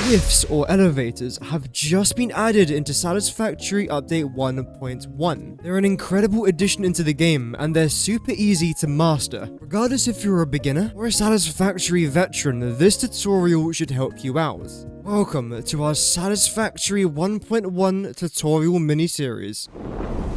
Lifts or elevators have just been added into Satisfactory Update 1.1. They're an incredible addition into the game, and they're super easy to master. Regardless if you're a beginner or a Satisfactory veteran, this tutorial should help you out. Welcome to our Satisfactory 1.1 tutorial mini-series.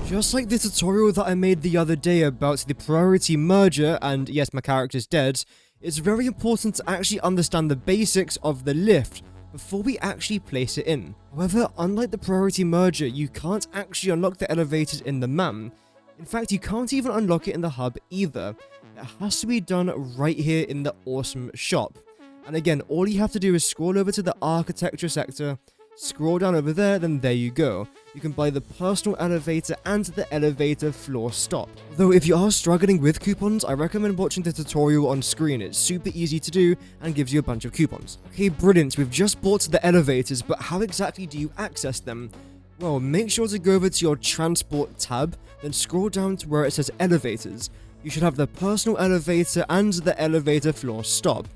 Just like the tutorial that I made the other day about the priority merger, and yes, my character's dead, it's very important to actually understand the basics of the lift before we actually place it in. However, unlike the priority merger, you can't actually unlock the elevators in the MAM. In fact, you can't even unlock it in the hub either. It has to be done right here in the awesome shop. And again, all you have to do is scroll over to the architecture sector, scroll down over there, then there you go. You can buy the personal elevator and the elevator floor stop. Though if you are struggling with coupons, I recommend watching the tutorial on screen. It's super easy to do and gives you a bunch of coupons. Okay, brilliant. We've just bought the elevators, but how exactly do you access them? Well, make sure to go over to your transport tab, then scroll down to where it says elevators. You should have the personal elevator and the elevator floor stop.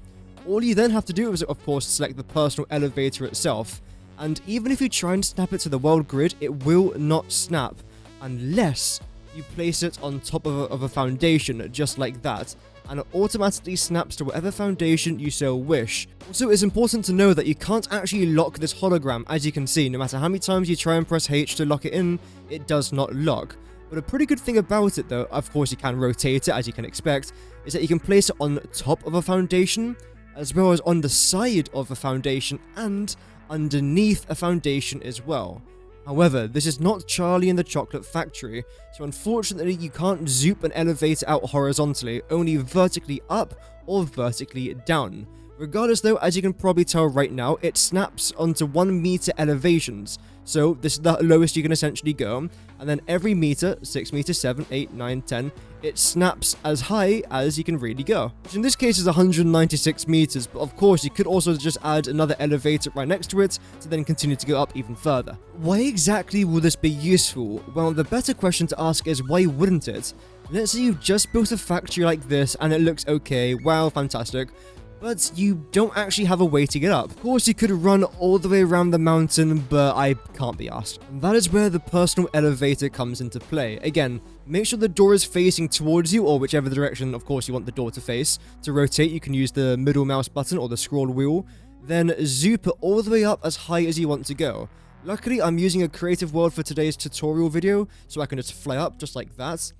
All you then have to do is, of course, select the personal elevator itself. And even if you try and snap it to the world grid, it will not snap unless you place it on top of a foundation, just like that, and it automatically snaps to whatever foundation you so wish. Also, it's important to know that you can't actually lock this hologram. As you can see, no matter how many times you try and press H to lock it in, it does not lock. But a pretty good thing about it, though, of course you can rotate it, as you can expect, is that you can place it on top of a foundation, as well as on the side of a foundation, and underneath a foundation as well. However, this is not Charlie and the Chocolate Factory, so unfortunately you can't zoop an elevator out horizontally, only vertically up or vertically down. Regardless though, as you can probably tell right now, it snaps onto 1 meter elevations. So this is the lowest you can essentially go, and then every meter, 6 meters, 7, 8, 9, 10, it snaps as high as you can really go. Which in this case is 196 meters, but of course you could also just add another elevator right next to it to then continue to go up even further. Why exactly will this be useful? Well, the better question to ask is why wouldn't it? Let's say you've just built a factory like this and it looks okay, wow, fantastic, but you don't actually have a way to get up. Of course, you could run all the way around the mountain, but I can't be asked. And that is where the personal elevator comes into play. Again, make sure the door is facing towards you, or whichever direction, of course, you want the door to face. To rotate, you can use the middle mouse button or the scroll wheel. Then zoop it all the way up as high as you want to go. Luckily, I'm using a creative world for today's tutorial video, so I can just fly up just like that.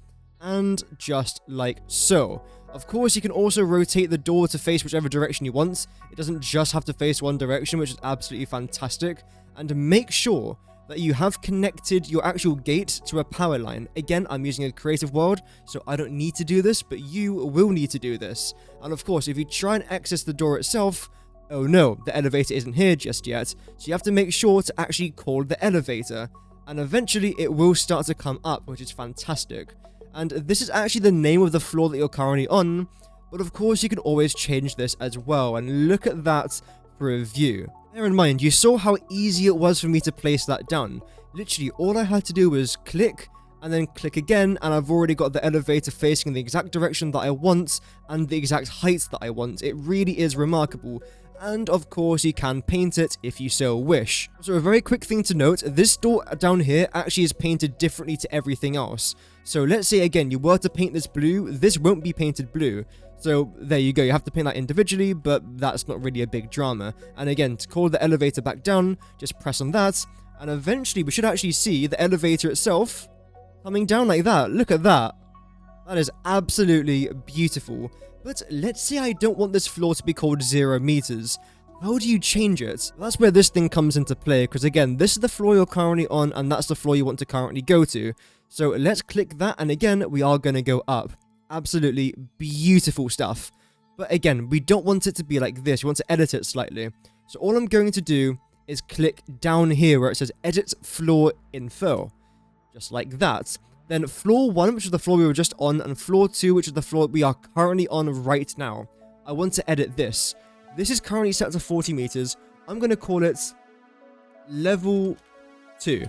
And just like so. Of course, you can also rotate the door to face whichever direction you want. It doesn't just have to face one direction, which is absolutely fantastic. And make sure that you have connected your actual gate to a power line. Again, I'm using a creative world, so I don't need to do this, but you will need to do this. And of course, if you try and access the door itself, oh no, the elevator isn't here just yet. So you have to make sure to actually call the elevator. And eventually, it will start to come up, which is fantastic. And this is actually the name of the floor that you're currently on, but of course you can always change this as well, and look at that for a view. Bear in mind, you saw how easy it was for me to place that down. Literally, all I had to do was click, and then click again, and I've already got the elevator facing the exact direction that I want, and the exact height that I want. It really is remarkable. And of course you can paint it if you so wish. So a very quick thing to note, this door down here actually is painted differently to everything else. So let's say again you were to paint this blue, this won't be painted blue. So there you go, you have to paint that individually, but that's not really a big drama. And again, to call the elevator back down, just press on that, and eventually we should actually see the elevator itself coming down like that. Look at that. That is absolutely beautiful. But let's say I don't want this floor to be called 0 meters. How do you change it? That's where this thing comes into play, because again, this is the floor you're currently on, and that's the floor you want to currently go to. So let's click that, and again, we are going to go up. Absolutely beautiful stuff. But again, we don't want it to be like this. We want to edit it slightly. So all I'm going to do is click down here where it says Edit Floor Info. Just like that. Then floor 1, which is the floor we were just on, and floor 2, which is the floor we are currently on right now. I want to edit this. This is currently set to 40 meters. I'm going to call it level 2.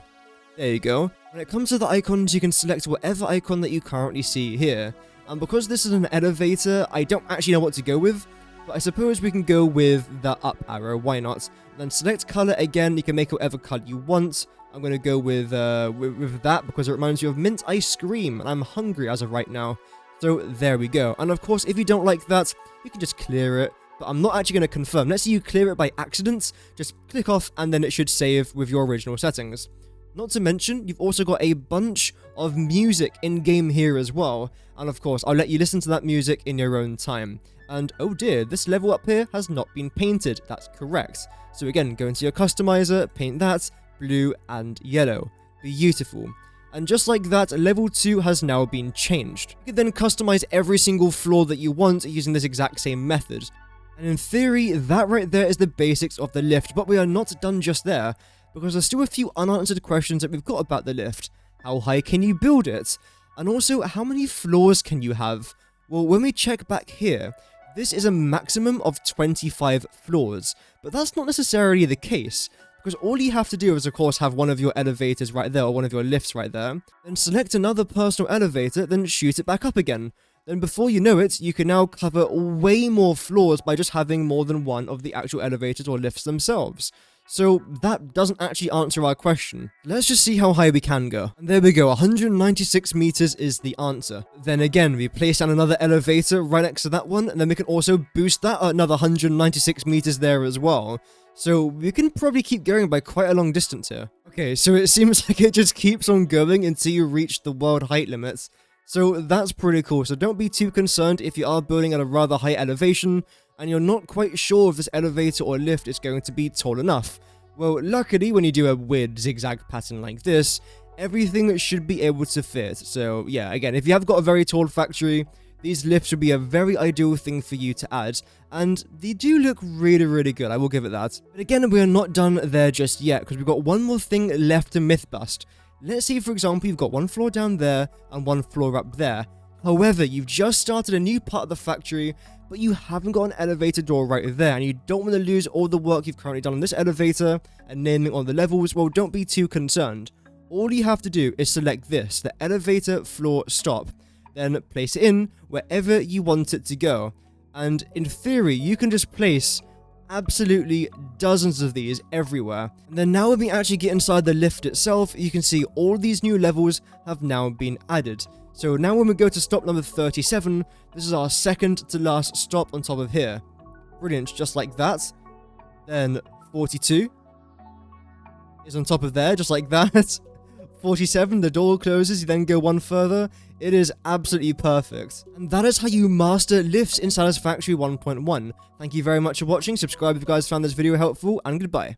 There you go. When it comes to the icons, you can select whatever icon that you currently see here. And because this is an elevator, I don't actually know what to go with. But I suppose we can go with the up arrow, why not? Then select color again, you can make whatever color you want. I'm going to go with that because it reminds you of mint ice cream, and I'm hungry as of right now. So there we go. And of course, if you don't like that, you can just clear it. But I'm not actually going to confirm. Let's say you clear it by accident. Just click off and then it should save with your original settings. Not to mention, you've also got a bunch of music in-game here as well. And of course, I'll let you listen to that music in your own time. And oh dear, this level up here has not been painted. That's correct. So again, go into your customizer, paint that blue and yellow. Beautiful. And just like that, level 2 has now been changed. You can then customize every single floor that you want using this exact same method. And in theory, that right there is the basics of the lift, but we are not done just there, because there's still a few unanswered questions that we've got about the lift. How high can you build it? And also, how many floors can you have? Well, when we check back here, this is a maximum of 25 floors, but that's not necessarily the case. Because all you have to do is, of course, have one of your elevators right there, or one of your lifts right there, then select another personal elevator, then shoot it back up again. Then before you know it, you can now cover way more floors by just having more than one of the actual elevators or lifts themselves. So that doesn't actually answer our question. Let's just see how high we can go. And there we go, 196 meters is the answer. Then again, we place down another elevator right next to that one, and then we can also boost that another 196 meters there as well. So we can probably keep going by quite a long distance here. Okay, so it seems like it just keeps on going until you reach the world height limits. So that's pretty cool, so don't be too concerned if you are building at a rather high elevation, and you're not quite sure if this elevator or lift is going to be tall enough. Well, luckily when you do a weird zigzag pattern like this, everything should be able to fit. So yeah, again, if you have got a very tall factory, these lifts would be a very ideal thing for you to add, and they do look really good, I will give it that. But again, we are not done there just yet, because we've got one more thing left to myth bust. Let's say, for example, you've got one floor down there and one floor up there. However, you've just started a new part of the factory, but you haven't got an elevator door right there, and you don't want to lose all the work you've currently done on this elevator and naming all the levels. Well, don't be too concerned. All you have to do is select this, the elevator floor stop, then place it in wherever you want it to go. And in theory, you can just place absolutely dozens of these everywhere. And then now when we actually get inside the lift itself, you can see all these new levels have now been added. So now when we go to stop number 37, this is our second to last stop on top of here. Brilliant, just like that. Then 42 is on top of there, just like that. 47, the door closes, you then go one further. It is absolutely perfect. And that is how you master lifts in Satisfactory 1.1. Thank you very much for watching, subscribe if you guys found this video helpful, and goodbye.